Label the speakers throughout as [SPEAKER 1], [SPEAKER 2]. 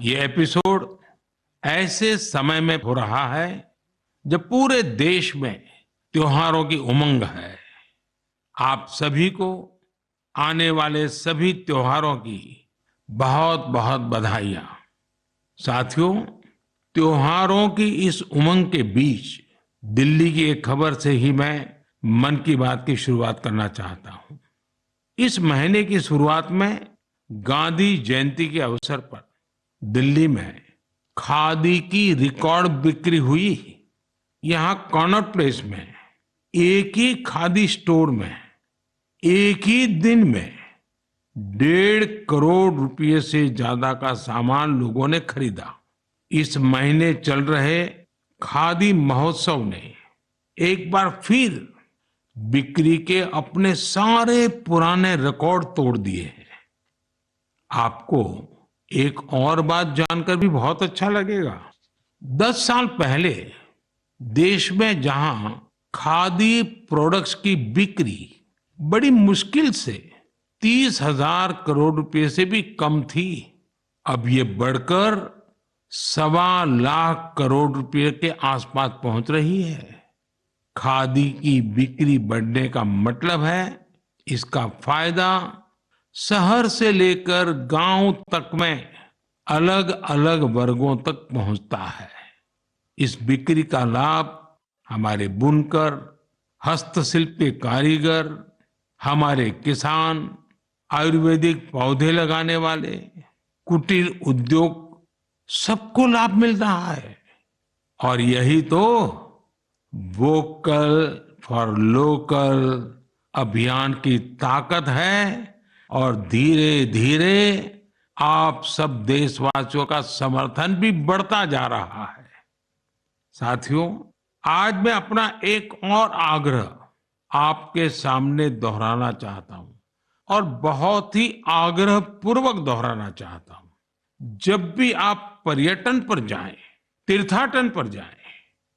[SPEAKER 1] ये एपिसोड ऐसे समय में हो रहा है जब पूरे देश में त्योहारों की उमंग है। आप सभी को आने वाले सभी त्योहारों की बहुत बहुत बधाइयां। साथियों, त्योहारों की इस उमंग के बीच दिल्ली की एक खबर से ही मैं मन की बात की शुरुआत करना चाहता हूं। इस महीने की शुरुआत में गांधी जयंती के अवसर पर दिल्ली में खादी की रिकॉर्ड बिक्री हुई। यहां कॉनॉट प्लेस में एक ही खादी स्टोर में एक ही दिन में 1.5 करोड़ रुपए से ज्यादा का सामान लोगों ने खरीदा। इस महीने चल रहे खादी महोत्सव ने एक बार फिर बिक्री के अपने सारे पुराने रिकॉर्ड तोड़ दिए हैं। आपको एक और बात जानकर भी बहुत अच्छा लगेगा। 10 साल पहले देश में जहां खादी प्रोडक्ट्स की बिक्री बड़ी मुश्किल से 30,000 करोड़ रुपए से भी कम थी, अब ये बढ़कर 1.25 लाख करोड़ रुपए के आसपास पहुंच रही है। खादी की बिक्री बढ़ने का मतलब है इसका फायदा शहर से लेकर गांव तक में अलग अलग वर्गों तक पहुंचता है। इस बिक्री का लाभ हमारे बुनकर, हस्तशिल्प के कारीगर, हमारे किसान, आयुर्वेदिक पौधे लगाने वाले, कुटीर उद्योग, सबको लाभ मिल रहा है। और यही तो वोकल फॉर लोकल अभियान की ताकत है। और धीरे धीरे आप सब देशवासियों का समर्थन भी बढ़ता जा रहा है। साथियों, आज मैं अपना एक और आग्रह आपके सामने दोहराना चाहता हूं और बहुत ही आग्रह पूर्वक दोहराना चाहता हूं। जब भी आप पर्यटन पर जाएं, तीर्थाटन पर जाएं,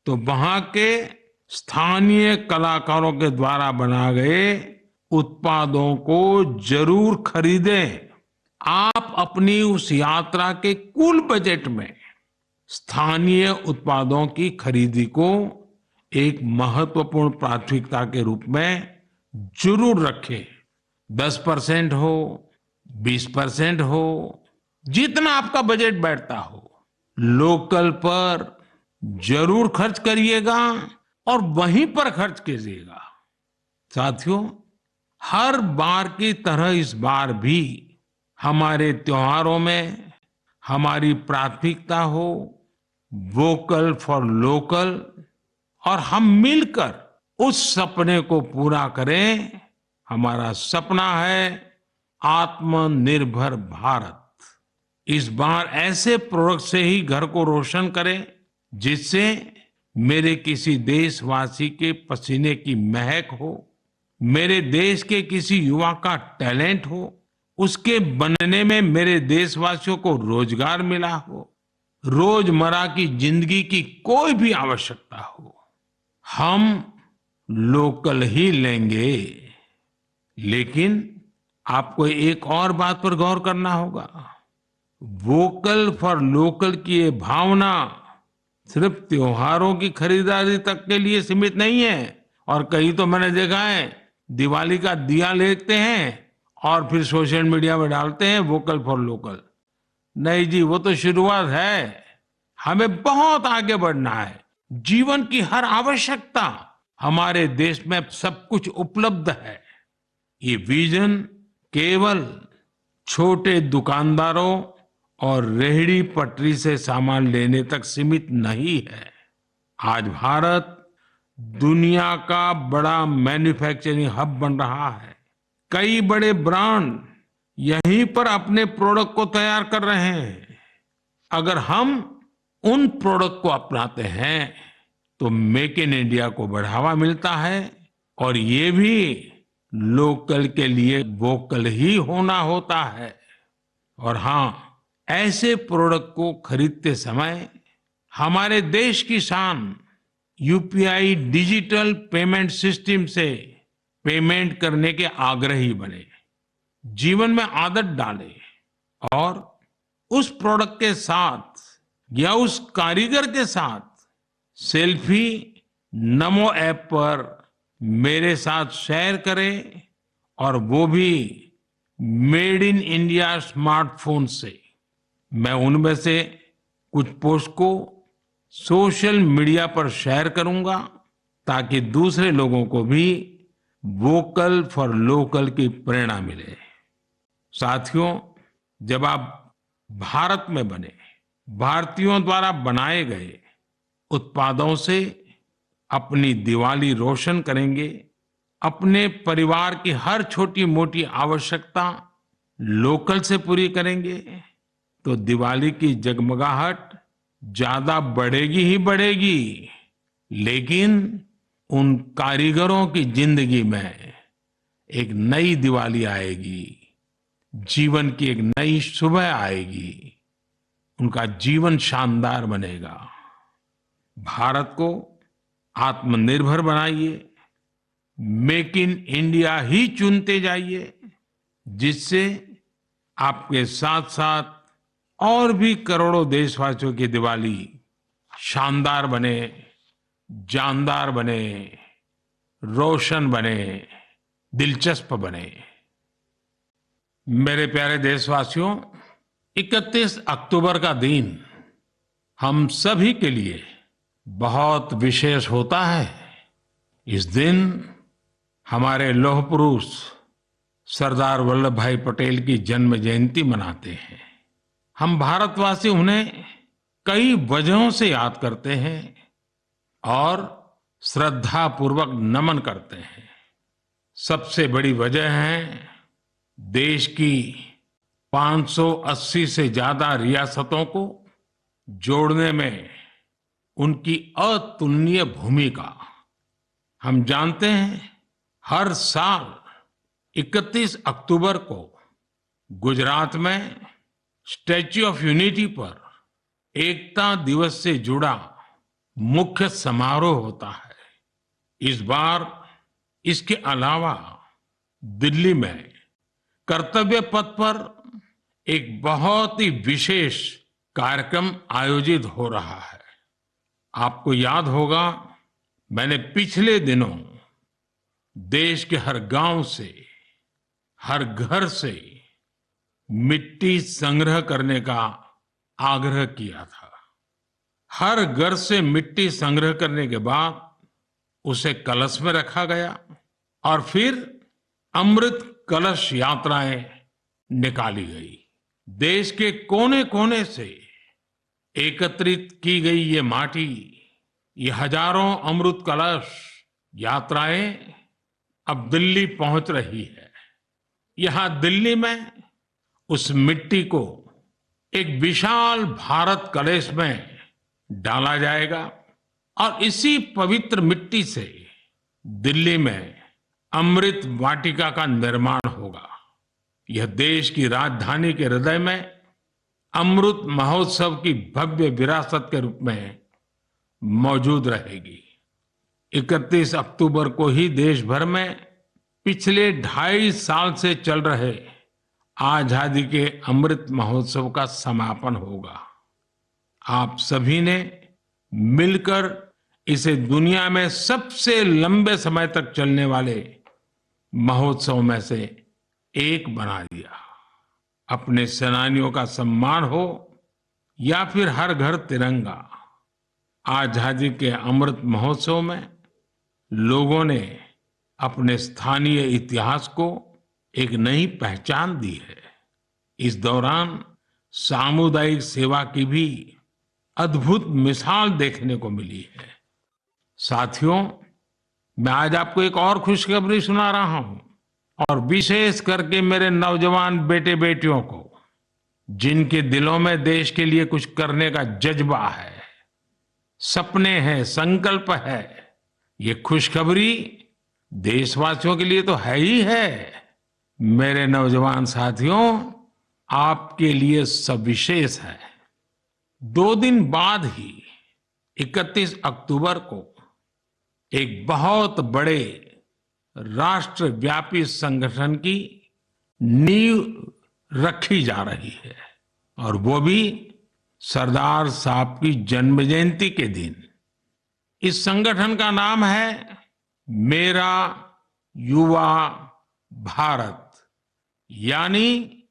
[SPEAKER 1] तो वहां के स्थानीय कलाकारों के द्वारा बनाए गए उत्पादों को जरूर खरीदें। आप अपनी उस यात्रा के कुल बजट में स्थानीय उत्पादों की खरीदी को एक महत्वपूर्ण प्राथमिकता के रूप में जरूर रखें। 10% हो, 20% हो, जितना आपका बजट बैठता हो, लोकल पर जरूर खर्च करिएगा और वहीं पर खर्च कीजिएगा। साथियों, हर बार की तरह इस बार भी हमारे त्योहारों में हमारी प्राथमिकता हो वोकल फॉर लोकल, और हम मिलकर उस सपने को पूरा करें। हमारा सपना है आत्मनिर्भर भारत। इस बार ऐसे प्रोडक्ट से ही घर को रोशन करें जिससे मेरे किसी देशवासी के पसीने की महक हो, मेरे देश के किसी युवा का टैलेंट हो, उसके बनने में मेरे देशवासियों को रोजगार मिला हो, रोजमर्रा की जिंदगी की कोई भी आवश्यकता हो, हम लोकल ही लेंगे। लेकिन आपको एक और बात पर गौर करना होगा। वोकल फॉर लोकल की ये भावना सिर्फ त्योहारों की खरीदारी तक के लिए सीमित नहीं है। और कहीं तो मैंने देखा है दिवाली का दिया लेते हैं और फिर सोशल मीडिया में डालते हैं वोकल फॉर लोकल। नहीं जी, वो तो शुरुआत है। हमें बहुत आगे बढ़ना है। जीवन की हर आवश्यकता हमारे देश में सब कुछ उपलब्ध है। ये विजन केवल छोटे दुकानदारों और रेहड़ी पटरी से सामान लेने तक सीमित नहीं है। आज भारत दुनिया का बड़ा मैन्युफैक्चरिंग हब बन रहा है। कई बड़े ब्रांड यहीं पर अपने प्रोडक्ट को तैयार कर रहे हैं। अगर हम उन प्रोडक्ट को अपनाते हैं तो मेक इन इंडिया को बढ़ावा मिलता है और ये भी लोकल के लिए वोकल ही होना होता है। और हाँ, ऐसे प्रोडक्ट को खरीदते समय हमारे देश की शान यूपीआई डिजिटल पेमेंट सिस्टम से पेमेंट करने के आग्रही बने, जीवन में आदत डालें और उस प्रोडक्ट के साथ या उस कारीगर के साथ सेल्फी नमो ऐप पर मेरे साथ शेयर करें और वो भी मेड इन इंडिया स्मार्टफोन से। मैं उनमें से कुछ पोस्ट को सोशल मीडिया पर शेयर करूंगा ताकि दूसरे लोगों को भी वोकल फॉर लोकल की प्रेरणा मिले। साथियों, जब आप भारत में बने भारतीयों द्वारा बनाए गए उत्पादों से अपनी दिवाली रोशन करेंगे, अपने परिवार की हर छोटी मोटी आवश्यकता लोकल से पूरी करेंगे, तो दिवाली की जगमगाहट ज्यादा बढ़ेगी ही बढ़ेगी, लेकिन उन कारीगरों की जिंदगी में एक नई दिवाली आएगी, जीवन की एक नई सुबह आएगी, उनका जीवन शानदार बनेगा। भारत को आत्मनिर्भर बनाइए, मेक इन इंडिया ही चुनते जाइए, जिससे आपके साथ साथ और भी करोड़ों देशवासियों की दिवाली शानदार बने, जानदार बने, रोशन बने, दिलचस्प बने। मेरे प्यारे देशवासियों, 31 अक्टूबर का दिन हम सभी के लिए बहुत विशेष होता है। इस दिन हमारे लौह पुरुष सरदार वल्लभ भाई पटेल की जन्म जयंती मनाते हैं। हम भारतवासी उन्हें कई वजहों से याद करते हैं और श्रद्धा पूर्वक नमन करते हैं। सबसे बड़ी वजह है देश की 580 से ज्यादा रियासतों को जोड़ने में उनकी अतुलनीय भूमिका। हम जानते हैं हर साल 31 अक्टूबर को गुजरात में स्टैच्यू ऑफ यूनिटी पर एकता दिवस से जुड़ा मुख्य समारोह होता है। इस बार इसके अलावा दिल्ली में कर्तव्य पथ पर एक बहुत ही विशेष कार्यक्रम आयोजित हो रहा है। आपको याद होगा, मैंने पिछले दिनों देश के हर गांव से, हर घर से मिट्टी संग्रह करने का आग्रह किया था। हर घर से मिट्टी संग्रह करने के बाद उसे कलश में रखा गया और फिर अमृत कलश यात्राएं निकाली गई। देश के कोने कोने से एकत्रित की गई ये माटी, ये हजारों अमृत कलश यात्राएं अब दिल्ली पहुंच रही है। यहां दिल्ली में उस मिट्टी को एक विशाल भारत कलश में डाला जाएगा और इसी पवित्र मिट्टी से दिल्ली में अमृत वाटिका का निर्माण होगा। यह देश की राजधानी के हृदय में अमृत महोत्सव की भव्य विरासत के रूप में मौजूद रहेगी। 31 अक्टूबर को ही देश भर में पिछले 2.5 साल से चल रहे आजादी के अमृत महोत्सव का समापन होगा। आप सभी ने मिलकर इसे दुनिया में सबसे लंबे समय तक चलने वाले महोत्सव में से एक बना दिया। अपने सेनानियों का सम्मान हो या फिर हर घर तिरंगा, आजादी के अमृत महोत्सव में लोगों ने अपने स्थानीय इतिहास को एक नई पहचान दी है। इस दौरान सामुदायिक सेवा की भी अद्भुत मिसाल देखने को मिली है। साथियों, मैं आज आपको एक और खुशखबरी सुना रहा हूं, और विशेष करके मेरे नौजवान बेटे बेटियों को, जिनके दिलों में देश के लिए कुछ करने का जज्बा है, सपने हैं, संकल्प है। ये खुशखबरी देशवासियों के लिए तो है ही है। मेरे नौजवान साथियों, आपके लिए सविशेष है। 2 दिन बाद ही 31 अक्टूबर को एक बहुत बड़े राष्ट्रव्यापी संगठन की नींव रखी जा रही है। और वो भी सरदार साहब की जन्म जयंती के दिन। इस संगठन का नाम है मेरा युवा भारत, यानी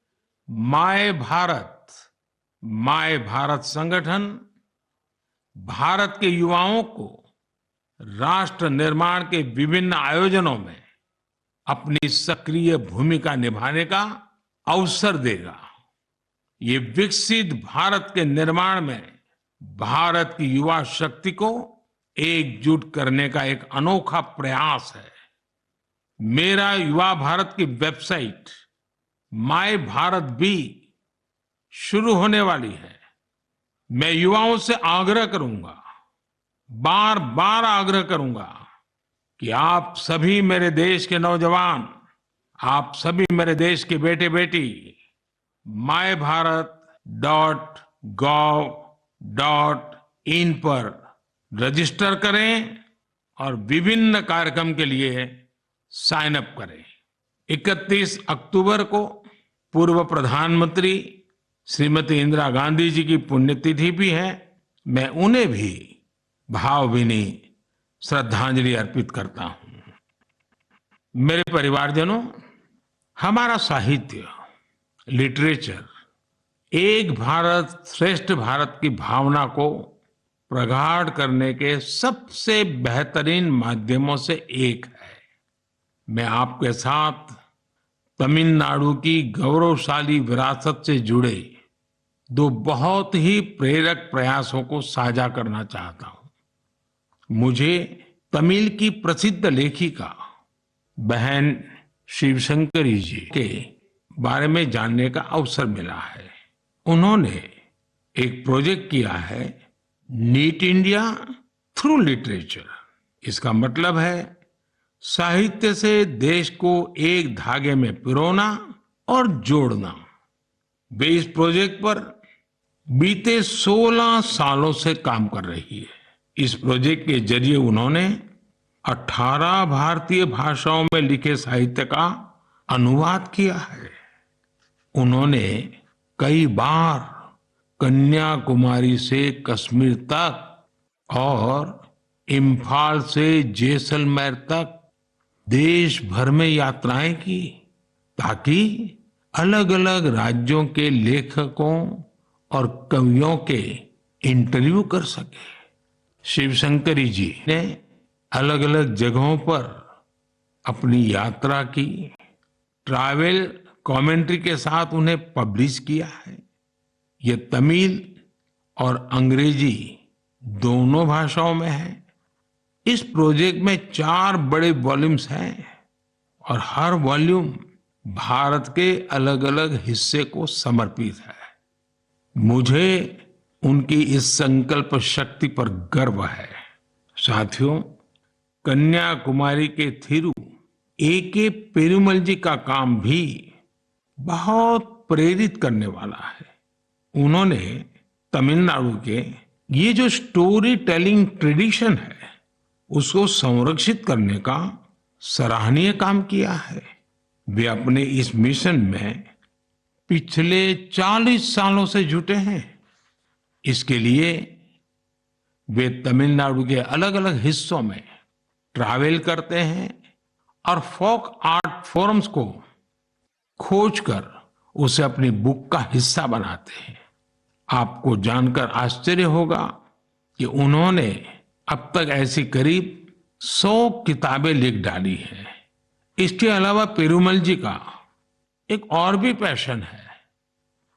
[SPEAKER 1] माय भारत। माय भारत संगठन भारत के युवाओं को राष्ट्र निर्माण के विभिन्न आयोजनों में अपनी सक्रिय भूमिका निभाने का अवसर देगा। ये विकसित भारत के निर्माण में भारत की युवा शक्ति को एकजुट करने का एक अनोखा प्रयास है। मेरा युवा भारत की वेबसाइट माय भारत भी शुरू होने वाली है। मैं युवाओं से आग्रह करूंगा, बार बार आग्रह करूंगा कि आप सभी मेरे देश के नौजवान, आप सभी मेरे देश के बेटे बेटी MyBharat.gov.in पर रजिस्टर करें और विभिन्न कार्यक्रम के लिए साइन अप करें। 31 अक्टूबर को पूर्व प्रधानमंत्री श्रीमती इंदिरा गांधी जी की पुण्यतिथि भी है। मैं उन्हें भी भावभीनी श्रद्धांजलि अर्पित करता हूं। मेरे परिवारजनों, हमारा साहित्य, लिटरेचर एक भारत श्रेष्ठ भारत की भावना को प्रगाढ़ करने के सबसे बेहतरीन माध्यमों से एक है। मैं आपके साथ तमिलनाडु की गौरवशाली विरासत से जुड़े दो बहुत ही प्रेरक प्रयासों को साझा करना चाहता हूं। मुझे तमिल की प्रसिद्ध लेखिका बहन शिवशंकरी जी के बारे में जानने का अवसर मिला है। उन्होंने एक प्रोजेक्ट किया है, नीट इंडिया थ्रू लिटरेचर। इसका मतलब है साहित्य से देश को एक धागे में पिरोना और जोड़ना। वे इस प्रोजेक्ट पर बीते 16 सालों से काम कर रही है। इस प्रोजेक्ट के जरिए उन्होंने 18 भारतीय भाषाओं में लिखे साहित्य का अनुवाद किया है। उन्होंने कई बार कन्याकुमारी से कश्मीर तक और इम्फाल से जैसलमेर तक देश भर में यात्राएं की, ताकि अलग अलग राज्यों के लेखकों और कवियों के इंटरव्यू कर सके। शिवशंकरी जी ने अलग अलग जगहों पर अपनी यात्रा की, ट्रैवल कमेंट्री के साथ उन्हें पब्लिश किया है। ये तमिल और अंग्रेजी दोनों भाषाओं में है। इस प्रोजेक्ट में 4 बड़े वॉल्यूम्स हैं और हर वॉल्यूम भारत के अलग अलग हिस्से को समर्पित है। मुझे उनकी इस संकल्प शक्ति पर गर्व है। साथियों, कन्याकुमारी के थिरु A.K. पेरुमल जी का काम भी बहुत प्रेरित करने वाला है। उन्होंने तमिलनाडु के ये जो स्टोरी टेलिंग ट्रेडिशन है, उसको संरक्षित करने का सराहनीय काम किया है। वे अपने इस मिशन में पिछले 40 सालों से जुटे हैं। इसके लिए वे तमिलनाडु के अलग अलग हिस्सों में ट्रैवल करते हैं और फोक आर्ट फोरम्स को खोजकर उसे अपनी बुक का हिस्सा बनाते हैं। आपको जानकर आश्चर्य होगा कि उन्होंने अब तक ऐसी करीब 100 किताबें लिख डाली हैं। इसके अलावा पेरुमल जी का एक और भी पैशन है।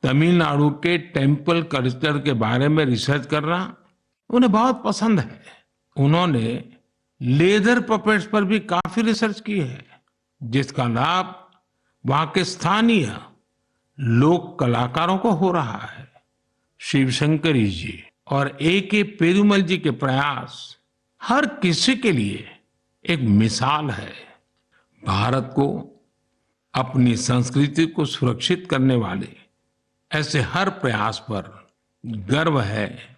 [SPEAKER 1] तमिलनाडु के टेम्पल कल्चर के बारे में रिसर्च करना उन्हें बहुत पसंद है। उन्होंने लेदर पपेट्स पर भी काफी रिसर्च की है, जिसका लाभ वहां के स्थानीय लोक कलाकारों को हो रहा है। शिवशंकरी जी और A.K. पेरुमल जी के प्रयास हर किसी के लिए एक मिसाल है। भारत को अपनी संस्कृति को सुरक्षित करने वाले ऐसे हर प्रयास पर गर्व है,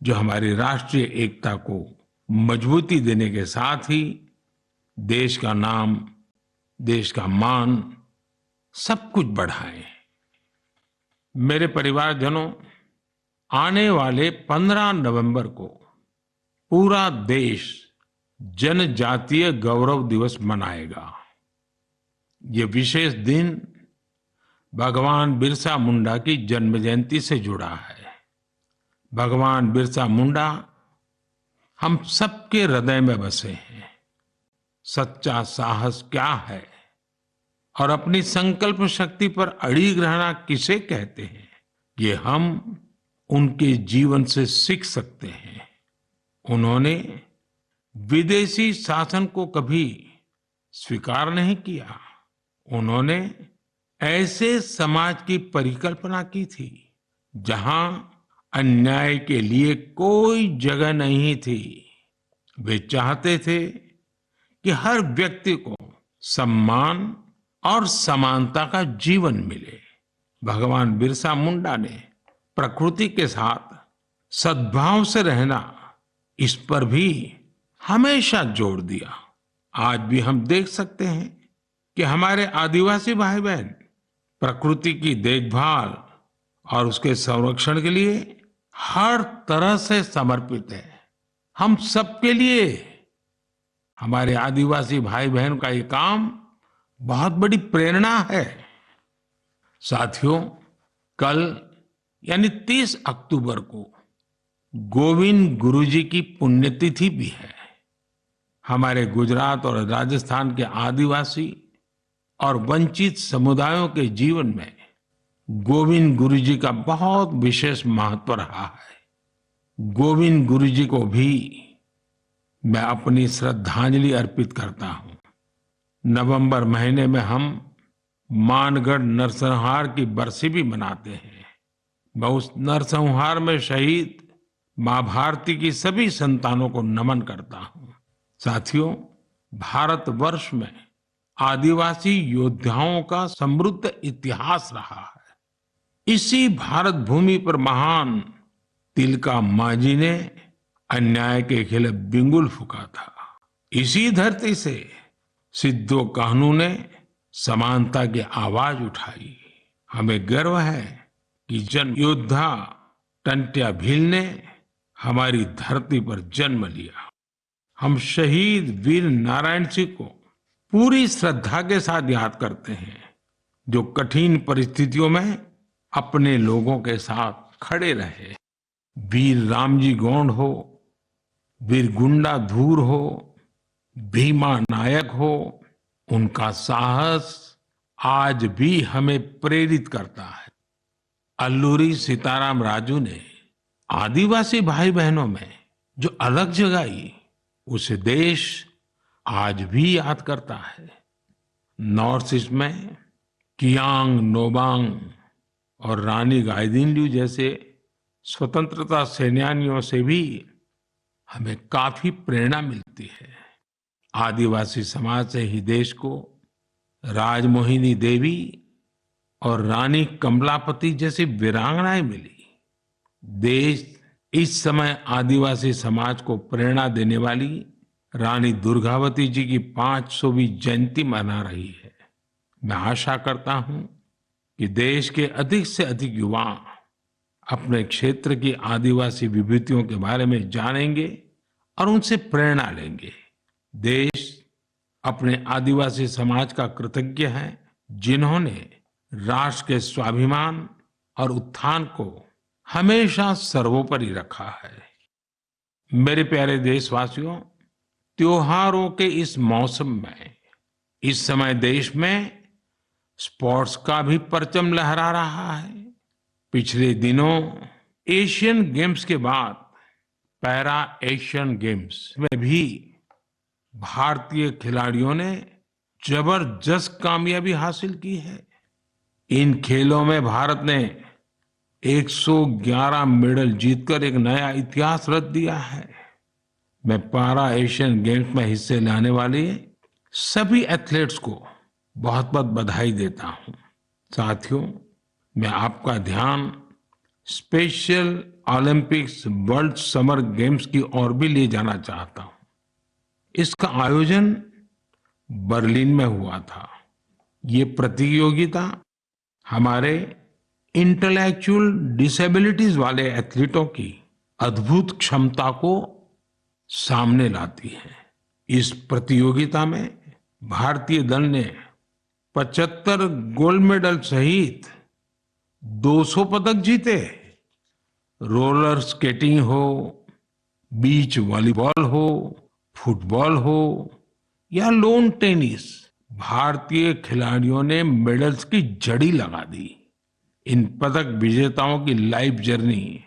[SPEAKER 1] जो हमारी राष्ट्रीय एकता को मजबूती देने के साथ ही देश का नाम, देश का मान सब कुछ बढ़ाए। मेरे परिवारजनों, आने वाले 15 नवंबर को पूरा देश जनजातीय गौरव दिवस मनाएगा। ये विशेष दिन भगवान बिरसा मुंडा की जन्म जयंती से जुड़ा है। भगवान बिरसा मुंडा हम सबके हृदय में बसे हैं। सच्चा साहस क्या है और अपनी संकल्प शक्ति पर अड़िग रहना किसे कहते हैं, ये हम उनके जीवन से सीख सकते हैं। उन्होंने विदेशी शासन को कभी स्वीकार नहीं किया। उन्होंने ऐसे समाज की परिकल्पना की थी जहां अन्याय के लिए कोई जगह नहीं थी। वे चाहते थे कि हर व्यक्ति को सम्मान और समानता का जीवन मिले। भगवान बिरसा मुंडा ने प्रकृति के साथ सद्भाव से रहना, इस पर भी हमेशा जोर दिया। आज भी हम देख सकते हैं कि हमारे आदिवासी भाई बहन प्रकृति की देखभाल और उसके संरक्षण के लिए हर तरह से समर्पित है। हम सबके लिए हमारे आदिवासी भाई बहन का ये काम बहुत बड़ी प्रेरणा है। साथियों, कल यानी 30 अक्टूबर को गोविंद गुरु जी की पुण्यतिथि भी है। हमारे गुजरात और राजस्थान के आदिवासी और वंचित समुदायों के जीवन में गोविंद गुरु जी का बहुत विशेष महत्व रहा है। गोविंद गुरु जी को भी मैं अपनी श्रद्धांजलि अर्पित करता हूं। नवंबर महीने में हम मानगढ़ नरसंहार की बरसी भी मनाते हैं। मैं उस नरसंहार में शहीद मां भारती की सभी संतानों को नमन करता हूं। साथियों, भारतवर्ष में आदिवासी योद्धाओं का समृद्ध इतिहास रहा है। इसी भारत भूमि पर महान तिलका मांझी ने अन्याय के खिलाफ बिंगुल फूंका था। इसी धरती से सिद्धो कान्हू ने समानता की आवाज उठाई। हमें गर्व है कि जन योद्धा टंट्या भील ने हमारी धरती पर जन्म लिया। हम शहीद वीर नारायण सिंह को पूरी श्रद्धा के साथ याद करते हैं, जो कठिन परिस्थितियों में अपने लोगों के साथ खड़े रहे। वीर रामजी गोंड हो, वीर गुंडा धूर हो, भीमा नायक हो, उनका साहस आज भी हमें प्रेरित करता है। अल्लूरी सीताराम राजू ने आदिवासी भाई बहनों में जो अलग जगाई, उसे देश आज भी याद करता है। नॉर्थ ईस्ट में कियांग नोबांग और रानी गाइदिन्ल्यू जैसे स्वतंत्रता सेनानियों से भी हमें काफी प्रेरणा मिलती है। आदिवासी समाज से ही देश को राजमोहिनी देवी और रानी कमलापति जैसी वीरांगनाएं मिली। देश इस समय आदिवासी समाज को प्रेरणा देने वाली रानी दुर्गावती जी की 500वीं जयंती मना रही है। मैं आशा करता हूं कि देश के अधिक से अधिक युवा अपने क्षेत्र की आदिवासी विभूतियों के बारे में जानेंगे और उनसे प्रेरणा लेंगे। देश अपने आदिवासी समाज का कृतज्ञ है, जिन्होंने राष्ट्र के स्वाभिमान और उत्थान को हमेशा सर्वोपरि रखा है। मेरे प्यारे देशवासियों, त्योहारों के इस मौसम में इस समय देश में स्पोर्ट्स का भी परचम लहरा रहा है। पिछले दिनों एशियन गेम्स के बाद पैरा एशियन गेम्स में भी भारतीय खिलाड़ियों ने जबरदस्त कामयाबी हासिल की है। इन खेलों में भारत ने 111 मेडल जीतकर एक नया इतिहास रच दिया है। मैं पैरा एशियन गेम्स में हिस्से लेने वाले सभी एथलीट्स को बहुत बहुत बधाई देता हूं। साथियों, मैं आपका ध्यान special Olympics world summer games की ओर भी ले जाना चाहता हूं। इसका आयोजन बर्लिन में हुआ था। ये प्रतियोगिता हमारे इंटेलेक्चुअल डिसेबिलिटीज वाले एथलीटों की अद्भुत क्षमता को सामने लाती है। इस प्रतियोगिता में भारतीय दल ने 75 गोल्ड मेडल सहित 200 पदक जीते। रोलर स्केटिंग हो, बीच वॉलीबॉल हो, फुटबॉल हो या लॉन टेनिस, भारतीय खिलाड़ियों ने मेडल्स की झड़ी लगा दी। इन पदक विजेताओं की लाइफ जर्नी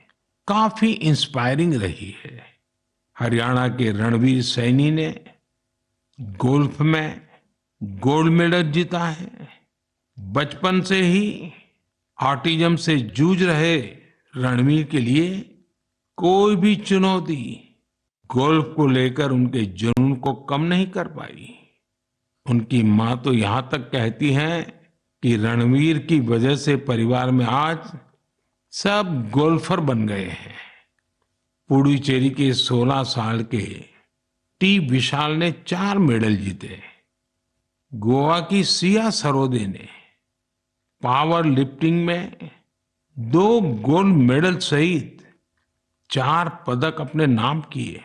[SPEAKER 1] काफी इंस्पायरिंग रही है। हरियाणा के रणवीर सैनी ने गोल्फ में गोल्ड मेडल जीता है। बचपन से ही ऑटिज्म से जूझ रहे रणवीर के लिए कोई भी चुनौती गोल्फ को लेकर उनके जुनून को कम नहीं कर पाई। उनकी मां तो यहां तक कहती हैं कि रणवीर की वजह से परिवार में आज सब गोल्फर बन गए हैं। पुडुचेरी के 16 साल के टी विशाल ने 4 मेडल जीते। गोवा की सिया सरोदे ने पावर लिफ्टिंग में 2 गोल्ड मेडल सहित 4 पदक अपने नाम किए।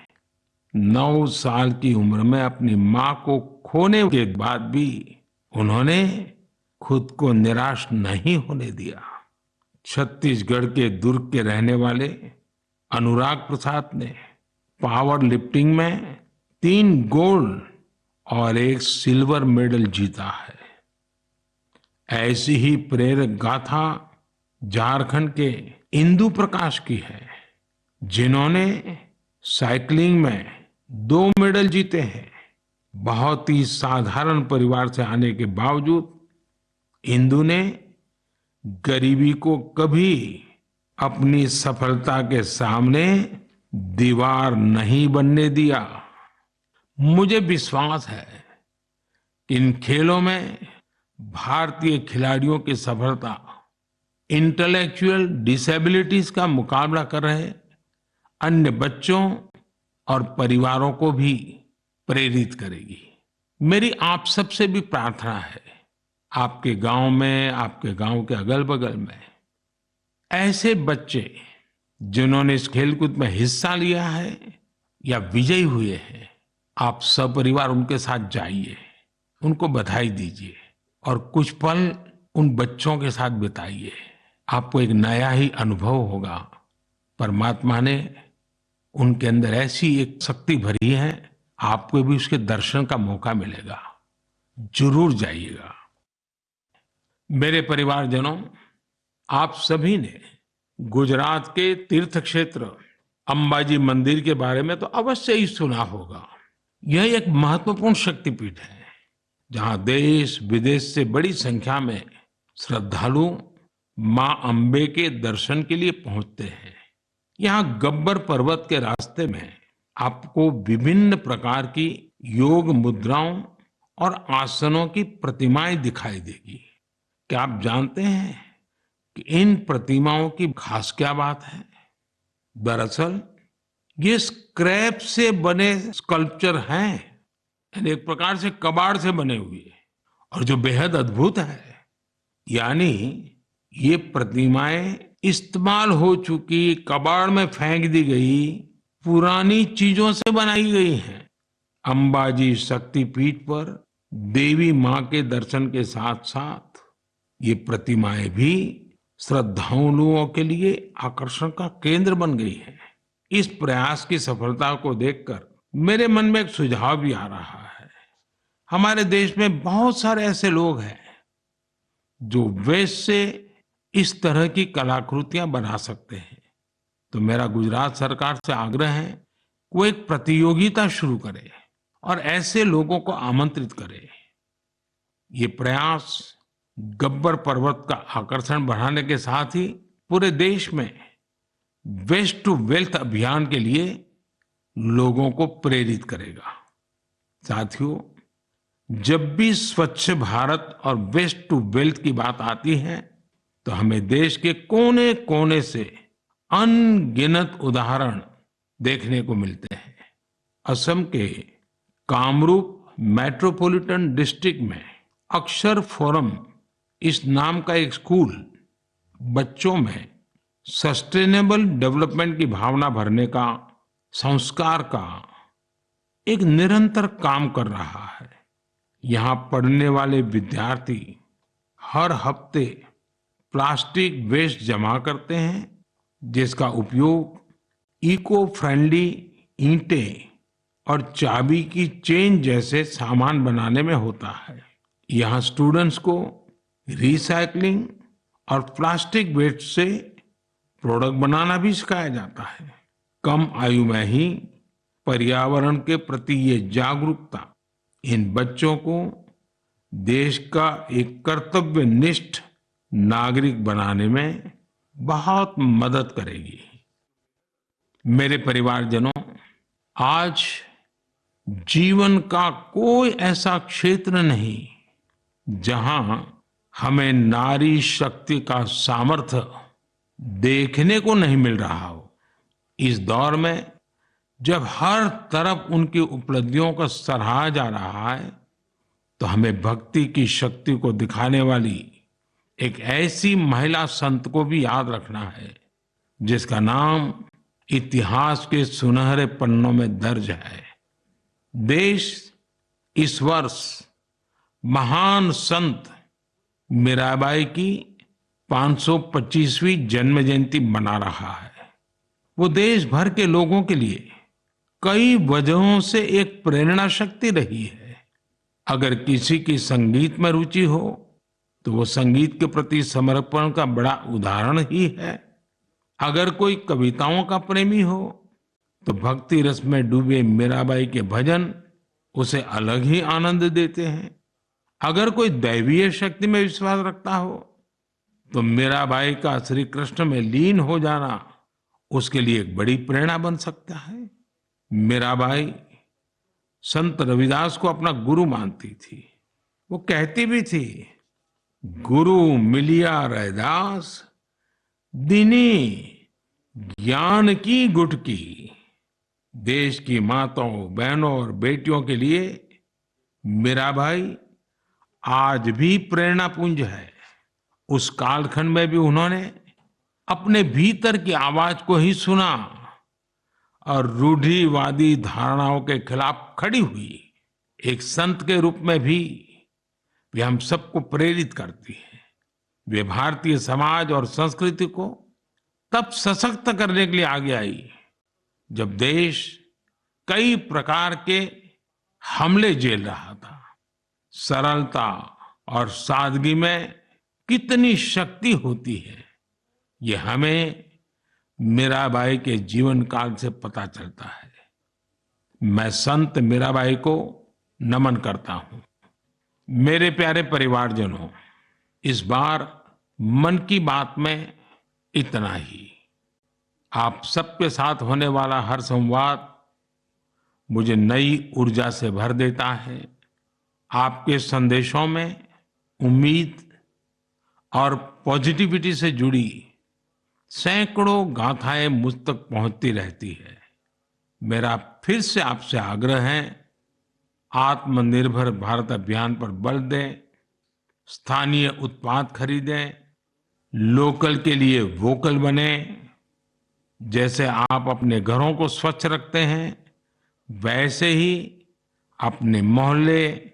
[SPEAKER 1] 9 साल की उम्र में अपनी मां को खोने के बाद भी उन्होंने खुद को निराश नहीं होने दिया। छत्तीसगढ़ के दुर्ग के रहने वाले अनुराग प्रसाद ने पावर लिफ्टिंग में 3 गोल्ड और 1 सिल्वर मेडल जीता है। ऐसी ही प्रेरक गाथा झारखंड के इंदु प्रकाश की है, जिन्होंने साइकिलिंग में 2 मेडल जीते हैं। बहुत ही साधारण परिवार से आने के बावजूद इंदु ने गरीबी को कभी अपनी सफलता के सामने दीवार नहीं बनने दिया। मुझे विश्वास है कि इन खेलों में भारतीय खिलाड़ियों की सफलता इंटेलेक्चुअल डिसेबिलिटीज का मुकाबला कर रहे अन्य बच्चों और परिवारों को भी प्रेरित करेगी। मेरी आप सबसे भी प्रार्थना है, आपके गांव में, आपके गांव के अगल बगल में ऐसे बच्चे जिन्होंने इस खेलकूद में हिस्सा लिया है या विजयी हुए हैं, आप सपरिवार उनके साथ जाइए, उनको बधाई दीजिए और कुछ पल उन बच्चों के साथ बिताइए। आपको एक नया ही अनुभव होगा। परमात्मा ने उनके अंदर ऐसी एक शक्ति भरी है, आपको भी उसके दर्शन का मौका मिलेगा। जरूर जाइएगा। मेरे परिवारजनों, आप सभी ने गुजरात के तीर्थ क्षेत्र अंबाजी मंदिर के बारे में तो अवश्य ही सुना होगा। यह एक महत्वपूर्ण शक्तिपीठ है, जहां देश विदेश से बड़ी संख्या में श्रद्धालु मां अंबे के दर्शन के लिए पहुंचते हैं। यहाँ गब्बर पर्वत के रास्ते में आपको विभिन्न प्रकार की योग मुद्राओं और आसनों की प्रतिमाएं दिखाई देगी। क्या आप जानते हैं कि इन प्रतिमाओं की खास क्या बात है? दरअसल ये स्क्रैप से बने स्कल्पचर हैं, यानी एक प्रकार से कबाड़ से बने हुए, और जो बेहद अद्भुत है, यानी ये प्रतिमाएं इस्तेमाल हो चुकी कबाड़ में फेंक दी गई पुरानी चीजों से बनाई गई हैं। अंबाजी शक्तिपीठ पर देवी मां के दर्शन के साथ साथ ये प्रतिमाएं भी श्रद्धालुओं के लिए आकर्षण का केंद्र बन गई है। इस प्रयास की सफलता को देखकर मेरे मन में एक सुझाव भी आ रहा है। हमारे देश में बहुत सारे ऐसे लोग हैं जो वेस्ट से इस तरह की कलाकृतियां बना सकते हैं। तो मेरा गुजरात सरकार से आग्रह है, वो एक प्रतियोगिता शुरू करे और ऐसे लोगों को आमंत्रित करे। ये प्रयास गब्बर पर्वत का आकर्षण बढ़ाने के साथ ही पूरे देश में वेस्ट टू वेल्थ अभियान के लिए लोगों को प्रेरित करेगा। साथियों, जब भी स्वच्छ भारत और वेस्ट टू वेल्थ की बात आती है तो हमें देश के कोने कोने से अनगिनत उदाहरण देखने को मिलते हैं। असम के कामरूप मेट्रोपॉलिटन डिस्ट्रिक्ट में अक्षर फोरम इस नाम का एक स्कूल बच्चों में सस्टेनेबल डेवलपमेंट की भावना भरने का, संस्कार का एक निरंतर काम कर रहा है। यहाँ पढ़ने वाले विद्यार्थी हर हफ्ते प्लास्टिक वेस्ट जमा करते हैं, जिसका उपयोग इको फ्रेंडली ईंटें और चाबी की चेन जैसे सामान बनाने में होता है। यहाँ स्टूडेंट्स को रिसाइकलिंग और प्लास्टिक वेस्ट से प्रोडक्ट बनाना भी सिखाया जाता है। कम आयु में ही पर्यावरण के प्रति ये जागरूकता इन बच्चों को देश का एक कर्तव्यनिष्ठ नागरिक बनाने में बहुत मदद करेगी। मेरे परिवारजनों, आज जीवन का कोई ऐसा क्षेत्र नहीं जहां हमें नारी शक्ति का सामर्थ्य देखने को नहीं मिल रहा हो। इस दौर में जब हर तरफ उनकी उपलब्धियों को सराहा जा रहा है, तो हमें भक्ति की शक्ति को दिखाने वाली एक ऐसी महिला संत को भी याद रखना है, जिसका नाम इतिहास के सुनहरे पन्नों में दर्ज है। देश इस वर्ष महान संत मीराबाई की 525वीं जन्म जयंती मना रहा है। वो देश भर के लोगों के लिए कई वजहों से एक प्रेरणा शक्ति रही है। अगर किसी की संगीत में रुचि हो, तो वो संगीत के प्रति समर्पण का बड़ा उदाहरण ही है। अगर कोई कविताओं का प्रेमी हो, तो भक्ति रस में डूबे मीराबाई के भजन उसे अलग ही आनंद देते हैं। अगर कोई दैवीय शक्ति में विश्वास रखता हो, तो मीराबाई का श्री कृष्ण में लीन हो जाना उसके लिए एक बड़ी प्रेरणा बन सकता है। मीराबाई संत रविदास को अपना गुरु मानती थी। वो कहती भी थी, गुरु मिलिया रैदास दीनी ज्ञान की गुटकी। देश की माताओं, बहनों और बेटियों के लिए मीराबाई आज भी प्रेरणा पुंज है। उस कालखंड में भी उन्होंने अपने भीतर की आवाज को ही सुना और रूढ़िवादी धारणाओं के खिलाफ खड़ी हुई। एक संत के रूप में भी वे हम सबको प्रेरित करती है। वे भारतीय समाज और संस्कृति को तब सशक्त करने के लिए आगे आई, जब देश कई प्रकार के हमले झेल रहा था। सरलता और सादगी में कितनी शक्ति होती है, ये हमें मीराबाई के जीवन काल से पता चलता है। मैं संत मीराबाई को नमन करता हूं। मेरे प्यारे परिवारजनों, इस बार मन की बात में इतना ही। आप सबके साथ होने वाला हर संवाद मुझे नई ऊर्जा से भर देता है। आपके संदेशों में उम्मीद और पॉजिटिविटी से जुड़ी सैकड़ों गाथाएं मुझ तक पहुंचती रहती है। मेरा फिर से आपसे आग्रह है, आत्मनिर्भर भारत अभियान पर बल दें, स्थानीय उत्पाद खरीदें, लोकल के लिए वोकल बने। जैसे आप अपने घरों को स्वच्छ रखते हैं, वैसे ही अपने मोहल्ले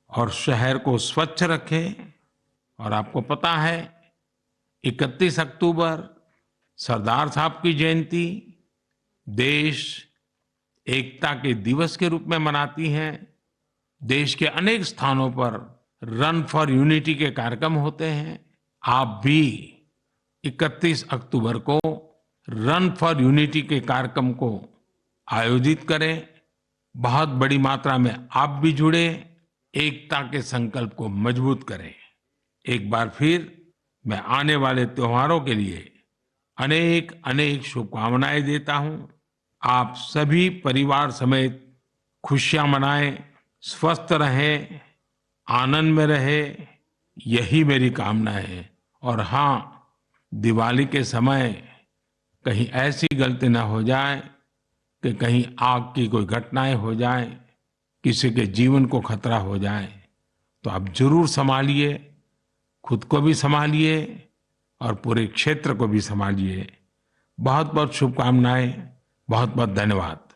[SPEAKER 1] और शहर को स्वच्छ रखें। और आपको पता है, 31 अक्टूबर सरदार साहब की जयंती देश एकता के दिवस के रूप में मनाती है। देश के अनेक स्थानों पर रन फॉर यूनिटी के कार्यक्रम होते हैं। आप भी 31 अक्टूबर को रन फॉर यूनिटी के कार्यक्रम को आयोजित करें। बहुत बड़ी मात्रा में आप भी जुड़े, एकता के संकल्प को मजबूत करें। एक बार फिर मैं आने वाले त्योहारों के लिए अनेक अनेक शुभकामनाएं देता हूं। आप सभी परिवार समेत खुशियां मनाएं, स्वस्थ रहें, आनंद में रहें, यही मेरी कामना है। और हाँ, दिवाली के समय कहीं ऐसी गलती ना हो जाए कि कहीं आग की कोई घटनाएं हो जाए, किसी के जीवन को खतरा हो जाए, तो आप जरूर संभालिए, खुद को भी संभालिए, और पूरे क्षेत्र को भी संभालिए। बहुत बहुत शुभकामनाएं, बहुत बहुत धन्यवाद।